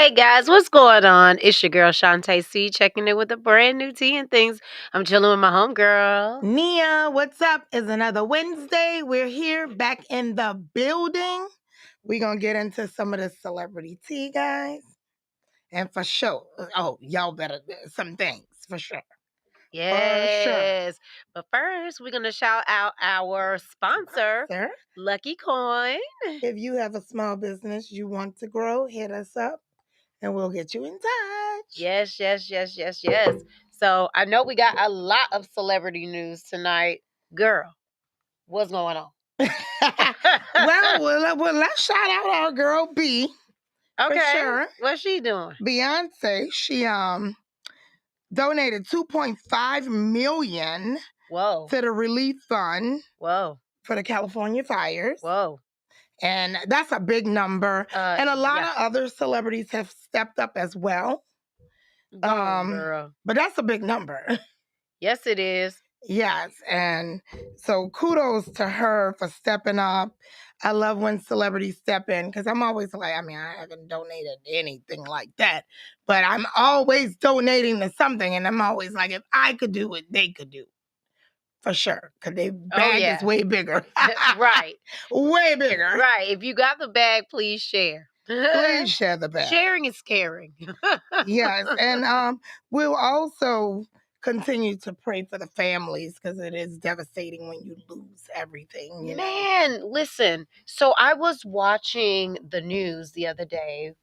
Hey guys, what's going on? It's your girl Shantae C checking in with a brand new tea and things. I'm chilling with my homegirl. Nia, what's up? It's another Wednesday. We're here back in the building. We're going to get into some of the celebrity tea, guys. And for sure, y'all better, some things, for sure. Yes. But first, we're going to shout out our sponsor, Sir, Lucky Coin. if you have a small business you want to grow, hit us up and we'll get you in touch. Yes. So I know we got a lot of celebrity news tonight. Girl, what's going on? well, let's shout out our girl B. Okay. For sure. What's she doing? Beyonce, she donated $2.5 million Whoa. to the relief fund Whoa. for the California fires. Whoa. And that's a big number. And a lot yeah. of other celebrities have stepped up as well. Go on, girl. But that's a big number. Yes, it is. Yes. And so kudos to her for stepping up. I love when celebrities step in because I'm always like, I haven't donated anything like that, but I'm always donating to something. And I'm always like, if I could do it, they could do it. For sure. Because their bag is way bigger. Right. Way bigger. Right. If you got the bag, please share. Please share the bag. Sharing is caring. Yes. And we'll also continue to pray for the families because it is devastating when you lose everything. You know? Man, listen. So I was watching the news the other day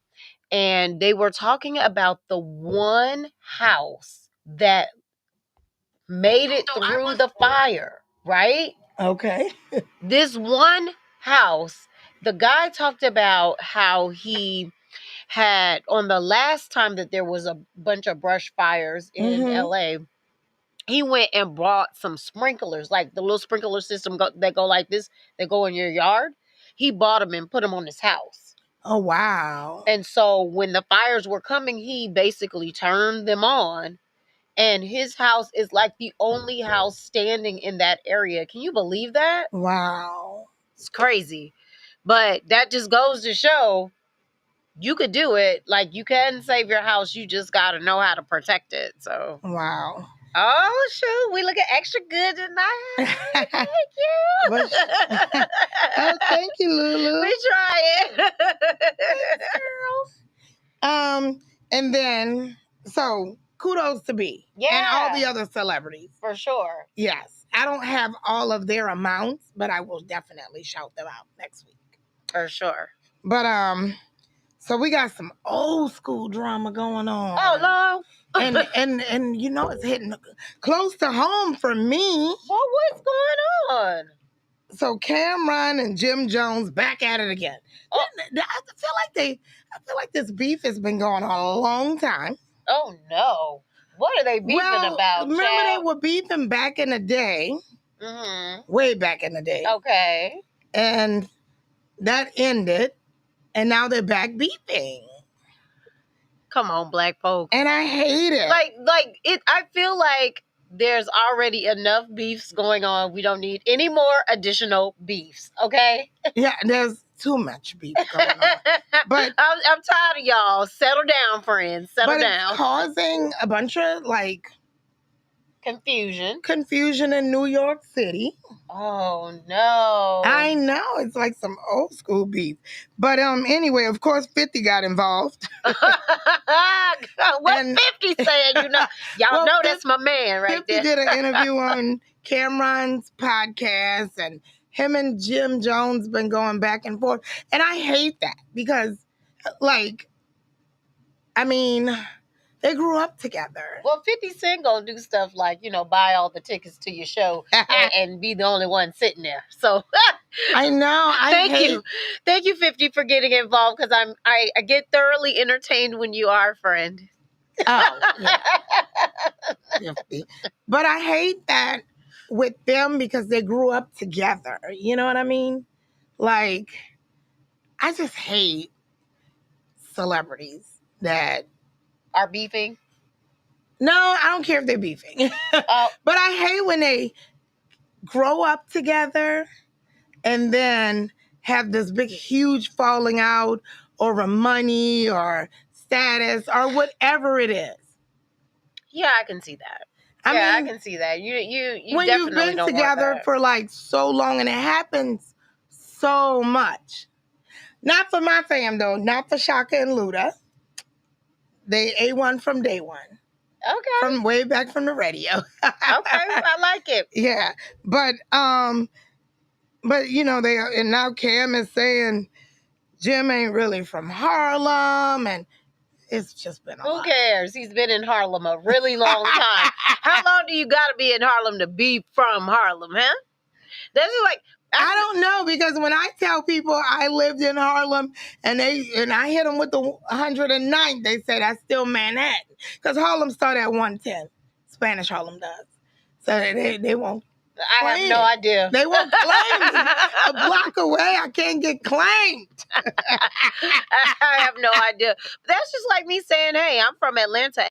and they were talking about the one house that made it through the fire, right? Okay. This one house, the guy talked about how he had, on the last time that there was a bunch of brush fires in LA, he went and bought some sprinklers, like the little sprinkler system that go like this, that go in your yard. He bought them and put them on his house. Oh, wow. And so when the fires were coming, he basically turned them on. And his house is like the only house standing in that area. Can you believe that? Wow. It's crazy. But that just goes to show you could do it. Like, you can save your house. You just got to know how to protect it. So, wow. Oh, shoot. We looking extra good tonight. Thank you. Oh, thank you, Lulu. We trying. Thanks, girl. And then, so kudos to B. Yeah. And all the other celebrities. For sure. Yes. I don't have all of their amounts, but I will definitely shout them out next week. For sure. But, so we got some old school drama going on. Oh, no. and you know, it's hitting close to home for me. Well, what's going on? So Cameron and Jim Jones back at it again. Oh. I feel like this beef has been going on a long time. Oh no. What are they beefing about? Remember they were beefing back in the day. Way back in the day. Okay. And that ended. And now they're back beefing. Come on, black folks. And I hate it. Like it. I feel like there's already enough beefs going on. We don't need any more additional beefs. Okay. Yeah, there's too much beef going on. But I'm tired of y'all. Settle down, friends. Settle down. It's causing a bunch of confusion in New York City. Oh no. I know. It's like some old school beef. But anyway, of course 50 got involved. What 50 saying, you know? Y'all know that's my man right 50 there. 50 did an interview on Cameron's podcast, and him and Jim Jones been going back and forth. And I hate that because they grew up together. Well, 50 Cent gonna do stuff like, buy all the tickets to your show and be the only one sitting there. So I know. Thank you, 50, for getting involved because I get thoroughly entertained when you are a friend. Oh, yeah. 50. But I hate that with them because they grew up together. You know what I mean? Like, I just hate celebrities that are beefing. No, I don't care if they're beefing. But I hate when they grow up together and then have this big, huge falling out over money or status or whatever it is. Yeah, I can see that. I can see that. You when definitely you've been don't together want that. for like so long, and it happens so much. Not for my fam though. Not for Shaka and Luda. They A1 from day one. Okay. From way back from the radio. Okay, I like it. Yeah, but you know and now Cam is saying Jim ain't really from Harlem, and it's just been a lot. Who cares? He's been in Harlem a really long time. How long do you got to be in Harlem to be from Harlem, huh? This is like I don't know, because when I tell people I lived in Harlem and I hit them with the 109th, they say that's still Manhattan, because Harlem started at 110. Spanish Harlem does, so they won't. I have no idea. They won't claim me. A block away, I can't get claimed. I have no idea. That's just like me saying, "Hey, I'm from Atlanta."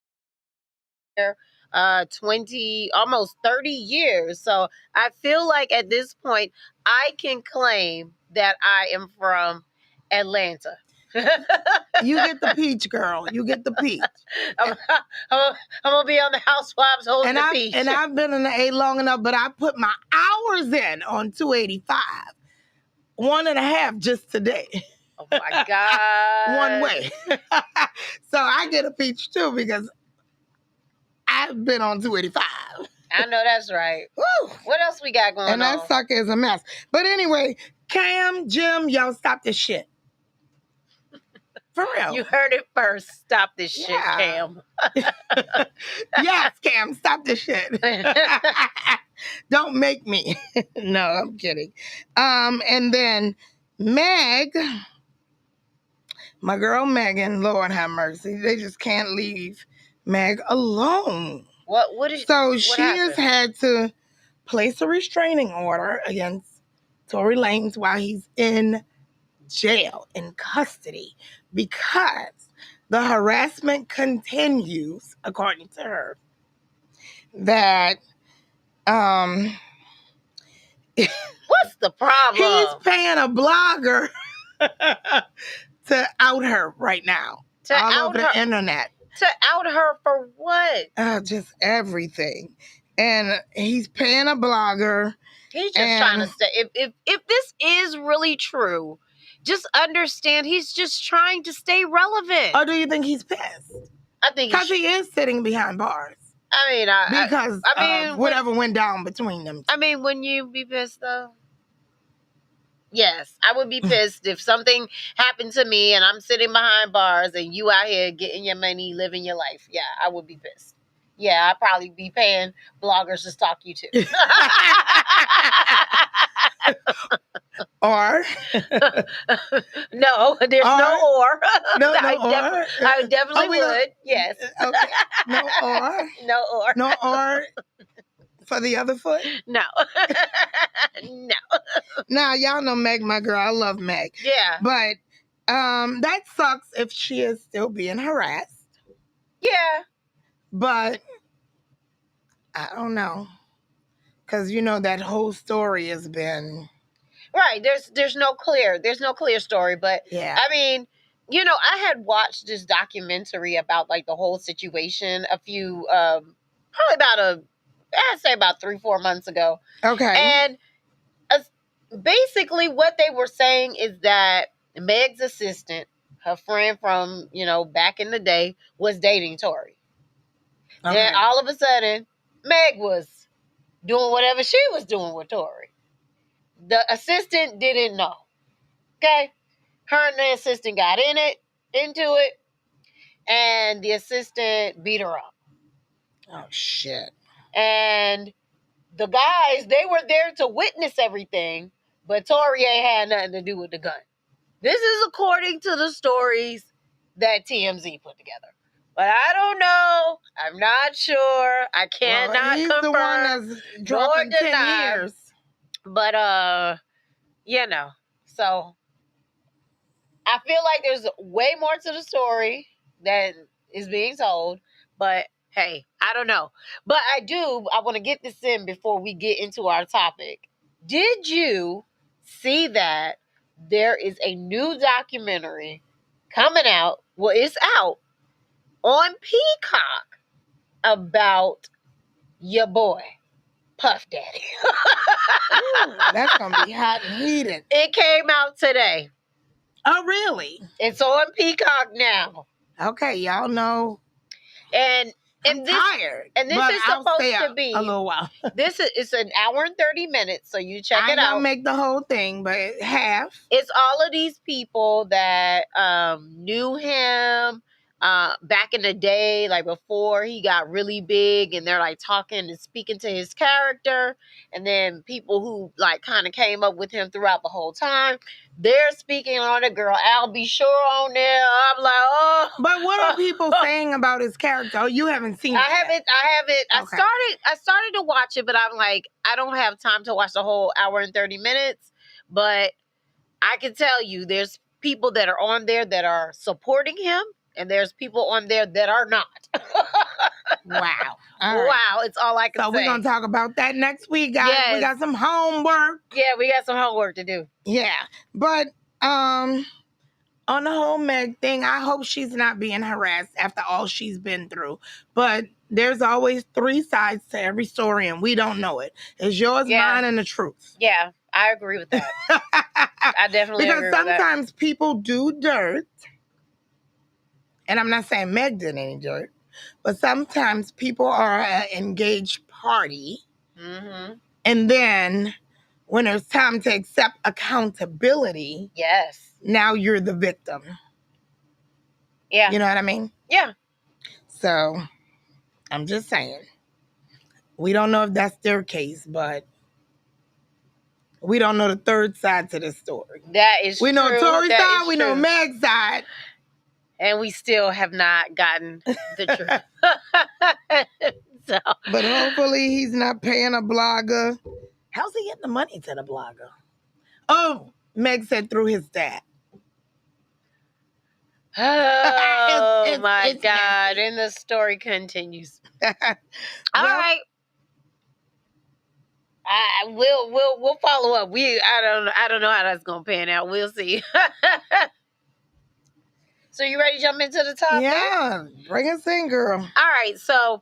20, almost 30 years. So I feel like at this point I can claim that I am from Atlanta. You get the peach, girl. You get the peach. I'm gonna be on the Housewives holding the peach. And I've been in the A long enough, but I put my hours in on 285. 1.5 just today. Oh my God. One way. So I get a peach too, because I've been on 285. I know that's right. Woo. What else we got going on? And that sucker is a mess. But anyway, Cam, Jim, y'all stop this shit. For real. You heard it first. Stop this shit, Cam. Yes, Cam, stop this shit. Don't make me. No, I'm kidding. And then Meg, my girl Megan, Lord have mercy, they just can't leave Meg alone. What is so she has had to place a restraining order against Tory Lanez while he's in jail, in custody, because the harassment continues, according to her, that what's the problem? He's paying a blogger to out her right now. To all out over her, the internet. To out her for what? Just everything. And he's paying a blogger. He's just trying to stay. If this is really true, just understand he's just trying to stay relevant. Or do you think he's pissed? I think because he is sitting behind bars. I mean, I mean, whatever went down between them. I mean, wouldn't you be pissed though? Yes, I would be pissed if something happened to me and I'm sitting behind bars and you out here getting your money, living your life. Yeah, I would be pissed. Yeah, I'd probably be paying bloggers to stalk you too. Or no, there's no or. No, I definitely would. Yes. Okay. No or. No or. No or. For the other foot? No. No. Now, y'all know Meg, my girl. I love Meg. Yeah. But that sucks if she is still being harassed. Yeah. But I don't know. Because, you know, that whole story has been... Right. There's no clear story. But, yeah. I mean, you know, I had watched this documentary about, like, the whole situation a few, probably I'd say about 3-4 months ago. Okay. And basically what they were saying is that Meg's assistant, her friend from, you know, back in the day, was dating Tory. Okay. Then all of a sudden, Meg was doing whatever she was doing with Tory. The assistant didn't know. Okay? Her and the assistant got into it, and the assistant beat her up. Oh, shit. And the guys, they were there to witness everything, but Tory ain't had nothing to do with the gun. This is according to the stories that TMZ put together. But I don't know. I'm not sure. I cannot he's confirm. The one that's dropping 10 years. But, you know, so I feel like there's way more to the story than is being told, but hey, I don't know. But I want to get this in before we get into our topic. Did you see that there is a new documentary coming out? Well, it's out on Peacock about your boy, Puff Daddy. Ooh, that's going to be hot and heated. It came out today. Oh, really? It's on Peacock now. Okay, y'all know. And I'm tired. And this is supposed to be a little while. It's an hour and 30 minutes, so you check it out. I don't make the whole thing, but half. It's all of these people that knew him back in the day, like before he got really big, and they're like talking and speaking to his character, and then people who like kind of came up with him throughout the whole time. They're speaking on the girl Al B. Sure on there. I'm like, oh. But what are people saying about his character? Oh, you haven't seen it. I haven't. Okay. I started to watch it, but I'm like, I don't have time to watch the whole hour and 30 minutes. But I can tell you, there's people that are on there that are supporting him, and there's people on there that are not. Wow. Wow, it's all I can say. So we're going to talk about that next week, guys. Yes. We got some homework. Yeah, we got some homework to do. Yeah. But on the whole Meg thing, I hope she's not being harassed after all she's been through. But there's always three sides to every story, and we don't know it. It's yours, mine, and the truth. Yeah, I agree with that. I definitely agree with that. Because sometimes people do dirt, and I'm not saying Meg did any dirt, but sometimes people are an engaged party, and then when it's time to accept accountability, yes, now you're the victim. Yeah. You know what I mean? Yeah. So, I'm just saying. We don't know if that's their case, but we don't know the third side to this story. That is true. We know Tori's side, we know Meg's side. And we still have not gotten the truth. So. But hopefully he's not paying a blogger. How's he getting the money to the blogger? Oh, Meg said through his dad. Oh, my God. And the story continues. All right. We'll follow up. I don't know how that's gonna pan out. We'll see. So you ready to jump into the topic? Yeah, bring us in, girl. All right. So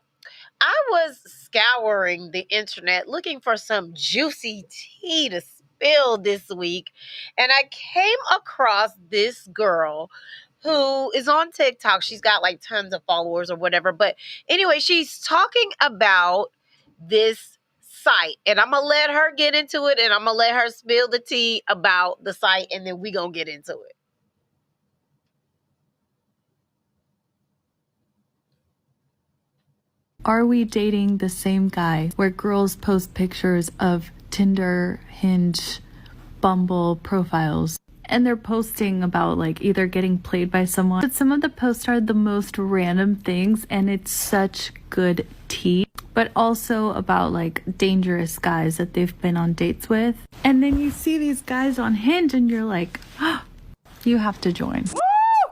I was scouring the internet looking for some juicy tea to spill this week, and I came across this girl who is on TikTok. She's got like tons of followers or whatever. But anyway, she's talking about this site, and I'm going to let her get into it, and I'm going to let her spill the tea about the site, and then we going to get into it. Are We Dating the Same Guy? Where girls post pictures of Tinder, Hinge, Bumble profiles. And they're posting about like either getting played by someone. But some of the posts are the most random things, and it's such good tea. But also about like dangerous guys that they've been on dates with. And then you see these guys on Hinge and you're like, oh, you have to join.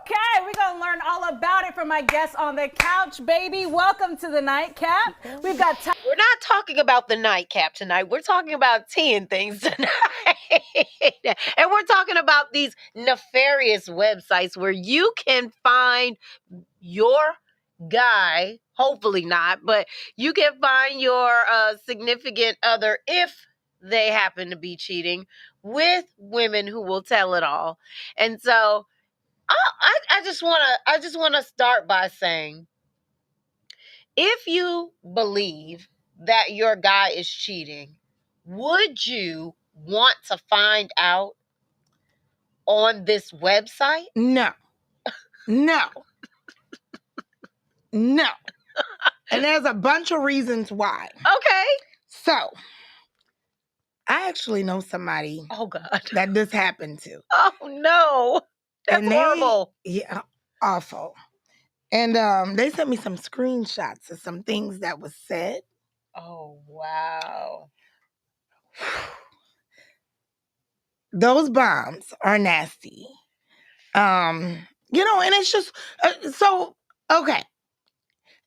Okay, we're gonna learn all about it from my guest on the couch, baby. Welcome to the nightcap. We've got time. We're not talking about the nightcap tonight. We're talking about tea and things tonight. And we're talking about these nefarious websites where you can find your guy, hopefully not, but you can find your significant other if they happen to be cheating with women who will tell it all. And so I just want to start by saying, if you believe that your guy is cheating, would you want to find out on this website? No. No. No. And there's a bunch of reasons why. Okay. So, I actually know somebody oh God, that this happened to. Oh no. That's horrible. Yeah, awful. And they sent me some screenshots of some things that was said. Oh, wow. Those bombs are nasty. You know, and it's just, so, okay.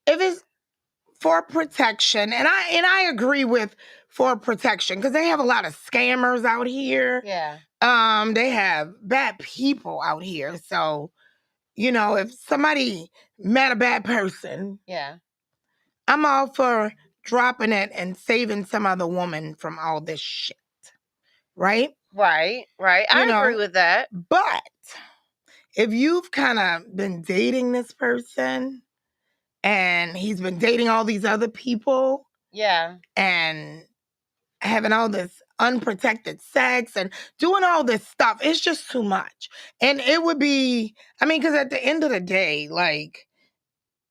If it's for protection, and I agree with for protection, because they have a lot of scammers out here. Yeah. They have bad people out here. So if somebody met a bad person, Yeah. I'm all for dropping it and saving some other woman from all this shit. Right? Right. I agree with that. But if you've kind of been dating this person and he's been dating all these other people, yeah, and having all this unprotected sex and doing all this stuff, it's just too much. And it would be, because at the end of the day, like,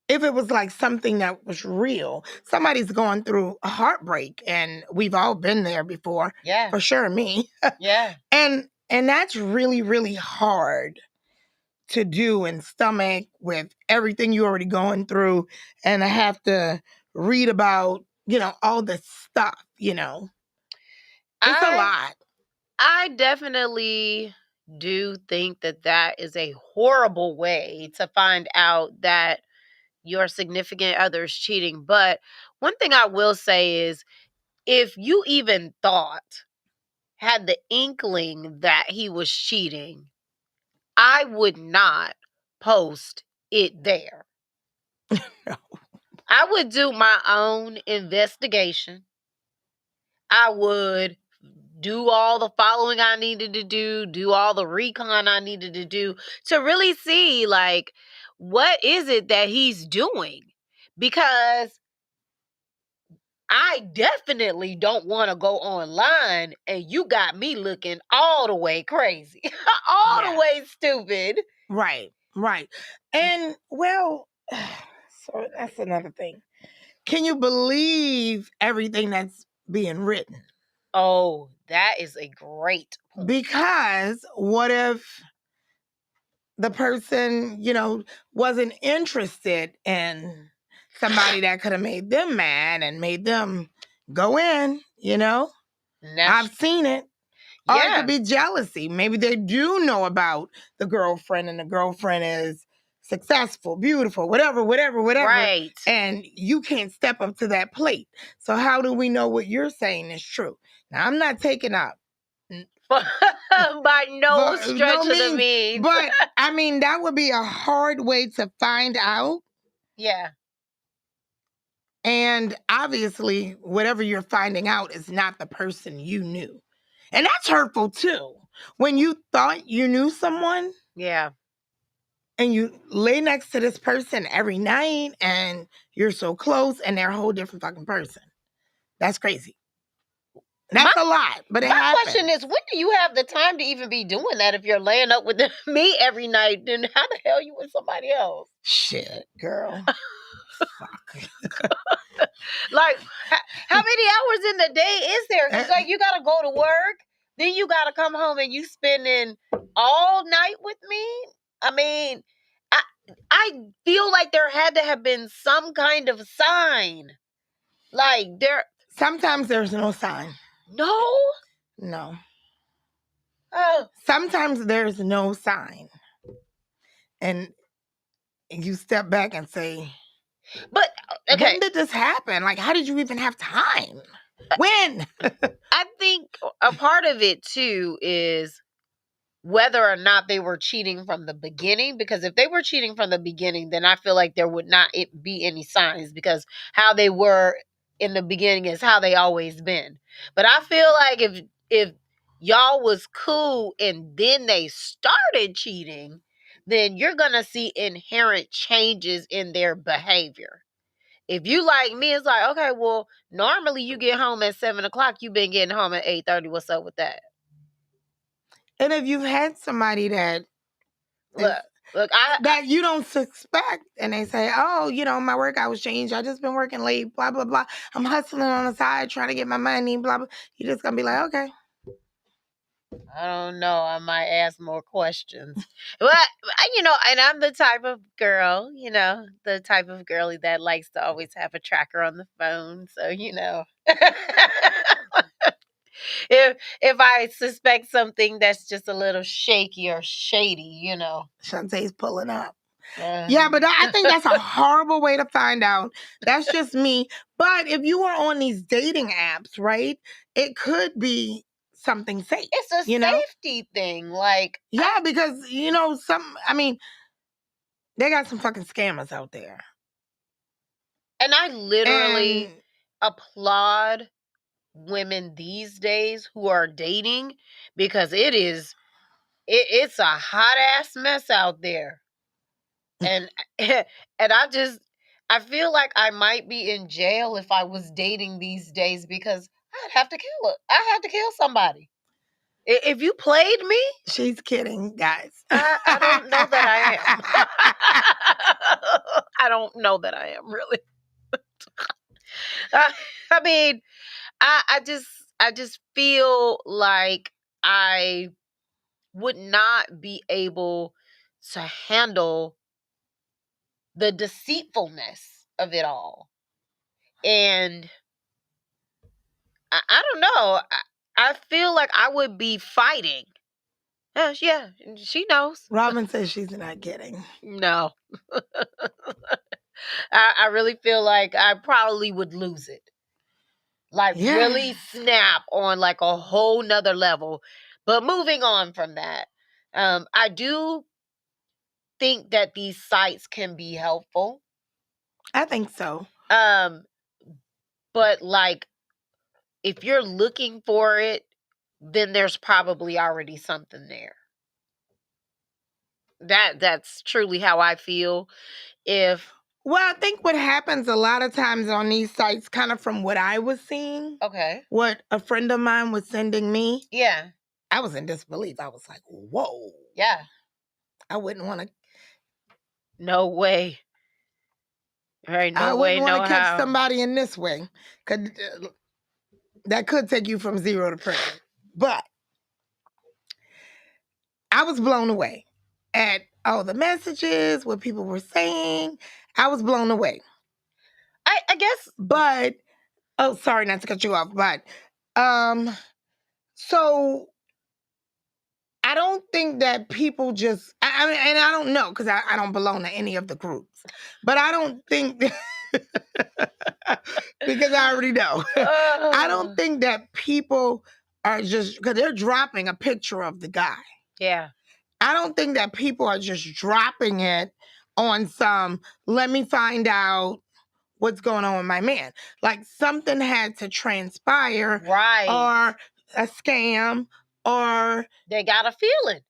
if it was like something that was real, somebody's going through a heartbreak, and we've all been there before. Yeah. For sure, me. Yeah. And that's really, really hard to do and stomach with everything you're already going through, and I have to read about, all this stuff, It's a lot. I definitely do think that is a horrible way to find out that your significant other is cheating. But one thing I will say is, if you even had the inkling that he was cheating, I would not post it there. No. I would do my own investigation. I would do all the following I needed to do all the recon I needed to do to really see, like, what is it that he's doing? Because I definitely don't want to go online and you got me looking all the way crazy, all the way stupid. Right. And, well, so that's another thing. Can you believe everything that's being written? Oh, that is a great point. Because what if the person, wasn't interested in somebody that could have made them mad and made them go in, I've seen it. Yeah. Or it could be jealousy. Maybe they do know about the girlfriend, and the girlfriend is successful, beautiful, whatever. Right. And you can't step up to that plate. So how do we know what you're saying is true? Now, I'm not taking up by no stretch of the means. But, that would be a hard way to find out. Yeah. And obviously, whatever you're finding out is not the person you knew. And that's hurtful, too. When you thought you knew someone. Yeah. And you lay next to this person every night, and you're so close, and they're a whole different fucking person. That's crazy. That's a lot, but it happens. My question is, when do you have the time to even be doing that if you're laying up with me every night? Then how the hell you with somebody else? Shit, girl. Fuck. Like, how many hours in the day is there? Because, like, you got to go to work, then you got to come home, and you spending all night with me? I feel like there had to have been some kind of sign. Like, sometimes there's no sign. No. Oh. Sometimes there's no sign. And you step back and say, but, okay. When did this happen? Like, how did you even have time? When? I think a part of it, too, is whether or not they were cheating from the beginning. Because if they were cheating from the beginning, then I feel like there would not be any signs, because how they were in the beginning is how they always been. But I feel like if y'all was cool and then they started cheating, then you're going to see inherent changes in their behavior. If you like me, it's like, okay, well, normally you get home at 7 o'clock. You've been getting home at 8:30. What's up with that? And if you've had somebody that that you don't suspect, and they say, oh, my work hours changed, I just been working late, blah, blah, blah. I'm hustling on the side, trying to get my money, blah, blah. You're just going to be like, okay. I don't know. I might ask more questions. But, and I'm the type of girl, the type of girly that likes to always have a tracker on the phone. So, if I suspect something that's just a little shaky or shady, Shantae's pulling up. Yeah, but I think that's a horrible way to find out. That's just me. But if you are on these dating apps, right, it could be something safe. It's a safety thing. Like, yeah, because, They got some fucking scammers out there. And I literally And applaud women these days who are dating because it's a hot ass mess out there. And and I feel like I might be in jail if I was dating these days because I'd have to kill somebody. If you played me, she's kidding, guys. I don't know that I am. I don't know that I am really. I mean, I just feel like I would not be able to handle the deceitfulness of it all. And I don't know. I feel like I would be fighting. Yeah, she knows. Robin says she's not kidding. No. I really feel like I probably would lose it. Like really snap on like a whole nother level. But moving on from that, I do think that these sites can be helpful. I think so. But like if you're looking for it, then there's probably already something there. That's truly how I feel. Well, I think what happens a lot of times on these sites, kind of from what I was seeing, what a friend of mine was sending me, I was in disbelief. I was like, whoa. Yeah. I wouldn't want to. No way. Right, I wouldn't want to catch somebody in this way. Cause that could take you from 0 to prison. But I was blown away at all the messages, what people were saying. I was blown away. I guess. But, oh, sorry not to cut you off. But, so I don't think that people just, I mean, and I don't know because I don't belong to any of the groups. But I don't think, because I already know. I don't think that people are just, because they're dropping a picture of the guy. Yeah. I don't think that people are just dropping it on some, let me find out what's going on with my man. Like something had to transpire. Right. Or a scam or. They got a feeling.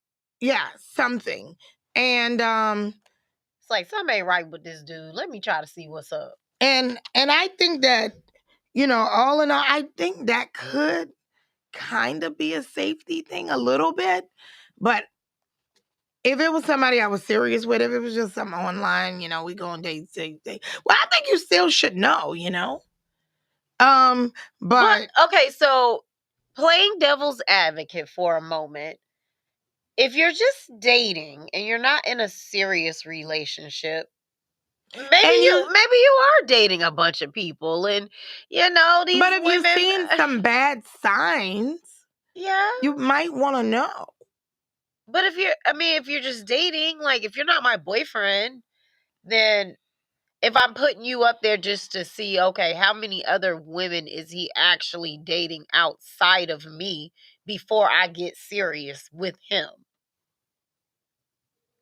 Yeah, something. And it's like something ain't right with this dude. Let me try to see what's up. And I think that, you know, all in all, I think that could kind of be a safety thing a little bit. But if it was somebody I was serious with, if it was just some online, you know, we go on dates, well, I think you still should know, you know. But okay, so playing devil's advocate for a moment, if you're just dating and you're not in a serious relationship, maybe you are dating a bunch of people, and you know these. But if women, you've seen some bad signs, you might want to know. But if you're just dating, like if you're not my boyfriend, then if I'm putting you up there just to see, okay, how many other women is he actually dating outside of me before I get serious with him?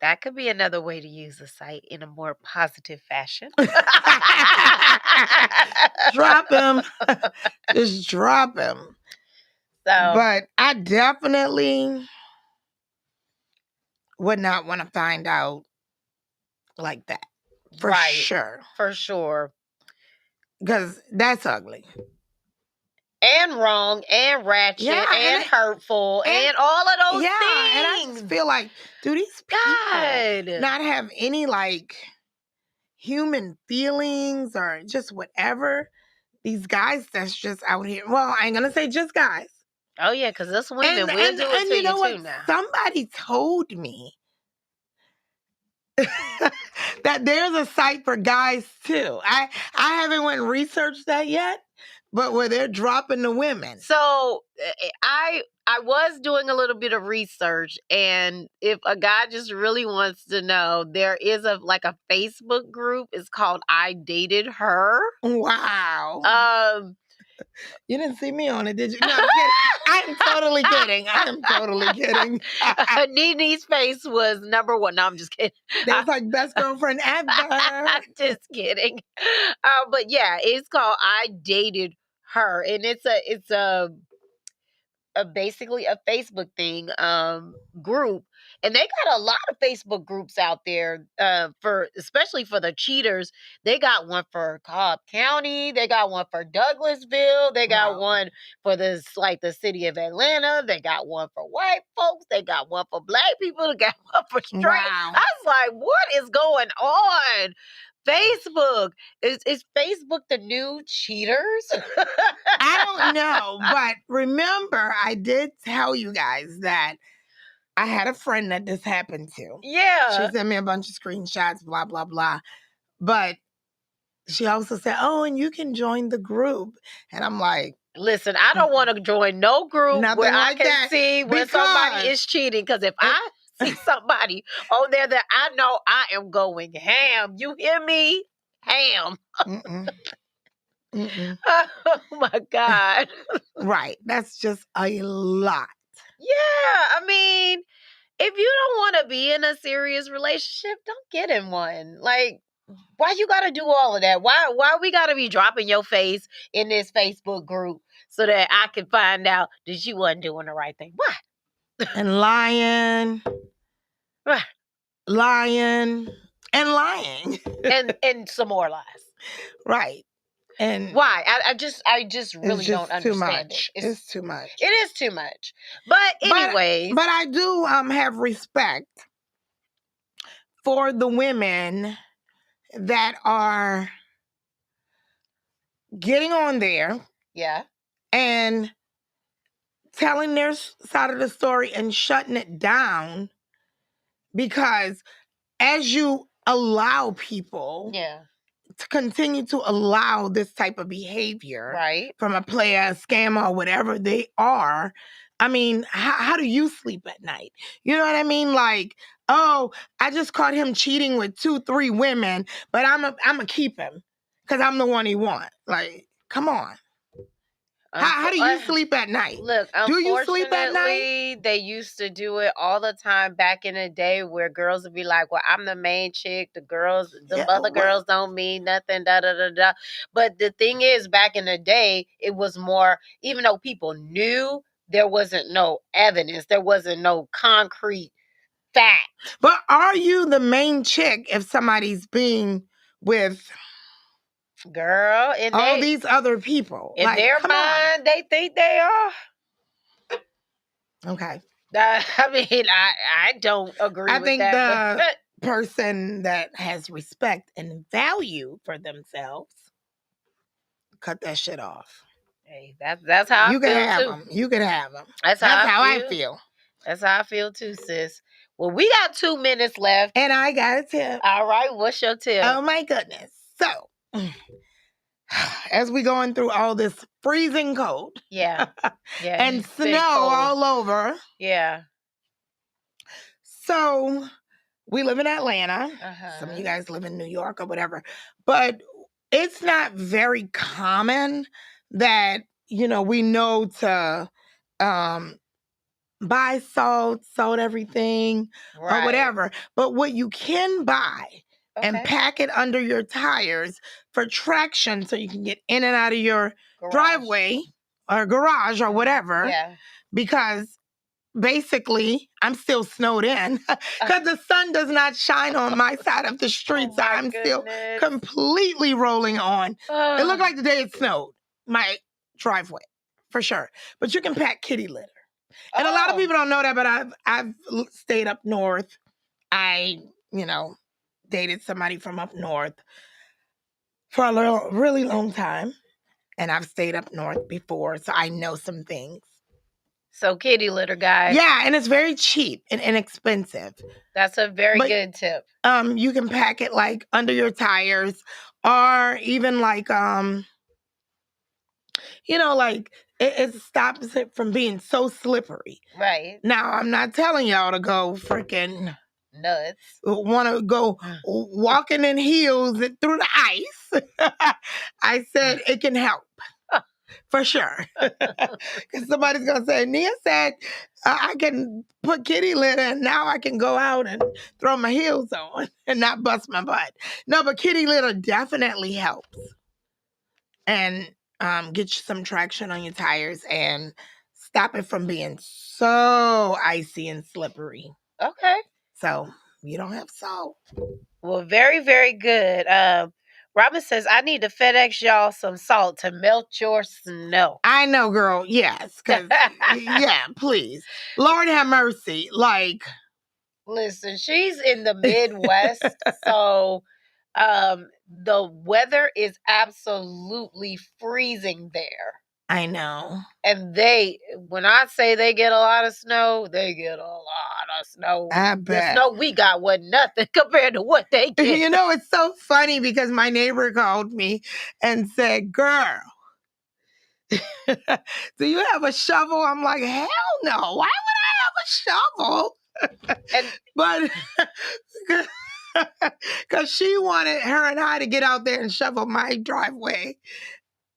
That could be another way to use the site in a more positive fashion. Drop him. Just drop him. So, but I definitely would not want to find out like that. For sure. For sure. Because that's ugly. And wrong, and ratchet, and hurtful, and all of those things. And I just feel like, do these people not have any, like, human feelings or just whatever? These guys that's just out here. Well, I ain't going to say just guys. Oh, yeah, because us women, we'll do it to you too now. Somebody told me that there's a site for guys too. I haven't went and researched that yet, but where they're dropping the women. So I was doing a little bit of research, and if a guy just really wants to know, there is a Facebook group. It's called I Dated Her. Wow. You didn't see me on it, did you? No, I'm kidding. I'm totally kidding. I'm totally kidding. Nene's face was number one. No, I'm just kidding. That's like best girlfriend ever. I'm just kidding. But yeah, it's called I Dated Her, and it's a basically a Facebook thing group, and they got a lot of Facebook groups out there for especially for the cheaters. They got one for Cobb County, they got one for Douglasville, they got Wow. one for this like the city of Atlanta, they got one for white folks, they got one for black people, they got one for straight. Wow. I was like, what is going on? Facebook is Facebook the new cheaters? I don't know, but remember, I did tell you guys that I had a friend that this happened to. Yeah. She sent me a bunch of screenshots, blah, blah, blah. But she also said, oh, and you can join the group. And I'm like, listen, I don't want to join no group Nothing where like I can that, see when somebody because is cheating. Because if I see somebody on there that I know, I am going ham. You hear me? Ham. mm-mm, mm-mm. Oh my God. Right. That's just a lot. Yeah. I mean, if you don't want to be in a serious relationship, don't get in one. Like, why you gotta do all of that? Why we gotta be dropping your face in this Facebook group so that I can find out that you wasn't doing the right thing? Why? And lying, Why? lying, and lying. And some more lies. Right. And Why? I just really it's don't just too understand much. it. It's too much. It is too much. But anyways, But I do have respect for the women that are getting on there yeah. and telling their side of the story and shutting it down, because as you allow people Yeah. to continue to allow this type of behavior Right. from a player, a scammer, or whatever they are, I mean, how do you sleep at night? You know what I mean? Like, oh, I just caught him cheating with 2-3 women, but I'm a keep him because I'm the one he want. Like, come on. How do you sleep at night? Look, Do you sleep at night? unfortunately, they used to do it all the time back in the day where girls would be like, well, I'm the main chick. The Yeah, other well- girls don't mean nothing, da da da da. But the thing is, back in the day, it was more, even though people knew, there wasn't no evidence. There wasn't no concrete fact. But are you the main chick if somebody's being with Girl, in all these other people? in Like, their come on. mind, they think they are. Okay. I mean, I don't agree I with think that. the person that has respect and value for themselves, cut that shit off. Hey, that's how You I can feel have too. them. You can have them. That's That's how how I feel. That's how I feel too, sis. Well, we got 2 minutes left. And I got a tip. All right, what's your tip? Oh my goodness. So, as we going through all this freezing cold Yeah, yeah, and it's been snow cold. all over, Yeah. so we live in Atlanta. Some of you guys live in New York or whatever. But it's not very common that, we know to buy salt everything, or whatever. But what you can buy and pack it under your tires for traction so you can get in and out of your driveway or garage or whatever. Yeah. Because basically, I'm still snowed in because the sun does not shine on my side of the street. So I'm still completely rolling on. It looked like the day it snowed, my driveway, for sure. But you can pack kitty litter. And a lot of people don't know that, but I've stayed up north. I, dated somebody from up north for a really long time. And I've stayed up north before, so I know some things. So kitty litter, guys. Yeah, and it's very cheap and inexpensive. That's a very good tip. You can pack it like under your tires, or even like like it stops it from being so slippery. Right. Now, I'm not telling y'all to go freaking nuts. Want to go walking in heels through the ice. I said it can help. for sure. Because somebody's going to say, Nia said I can put kitty litter and now I can go out and throw my heels on and not bust my butt. No, but kitty litter definitely helps. And get you some traction on your tires and stop it from being so icy and slippery. Okay. So you don't have salt. Well, very, very good. Robin says, I need to FedEx y'all some salt to melt your snow. I know, girl. Yes. Yeah, please. Lord have mercy. Like, listen, she's in the Midwest. So the weather is absolutely freezing there. I know. And when I say they get a lot of snow, they get a lot of snow. I bet. The snow we got was nothing compared to what they get. You know, it's so funny because my neighbor called me and said, girl, do you have a shovel? I'm like, hell no. Why would I have a shovel? But because she wanted her and I to get out there and shovel my driveway.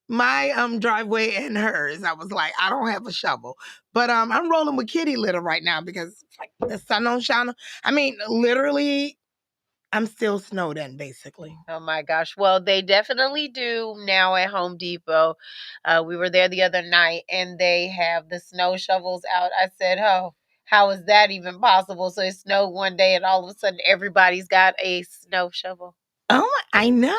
My driveway and hers. I was like, I don't have a shovel. But I'm rolling with kitty litter right now because the sun don't shine. I mean, literally, I'm still snowed in, basically. Oh my gosh. Well, they definitely do now at Home Depot. We were there the other night and they have the snow shovels out. I said, oh, how is that even possible? So it snowed one day and all of a sudden everybody's got a snow shovel. Oh, I know.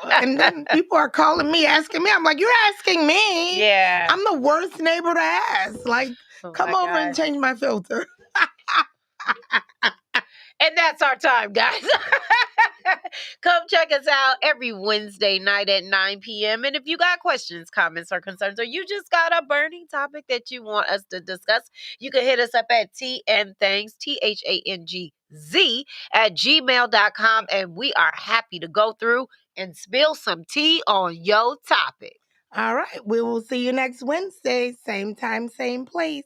And then people are calling me, asking me. I'm like, you're asking me? Yeah. I'm the worst neighbor to ask. Like, come over and change my filter. And that's our time, guys. Come check us out every Wednesday night at 9 p.m. And if you got questions, comments, or concerns, or you just got a burning topic that you want us to discuss, you can hit us up at tnthangz, THANGZ, at gmail.com. And we are happy to go through and spill some tea on your topic. All right. We will see you next Wednesday. Same time, same place.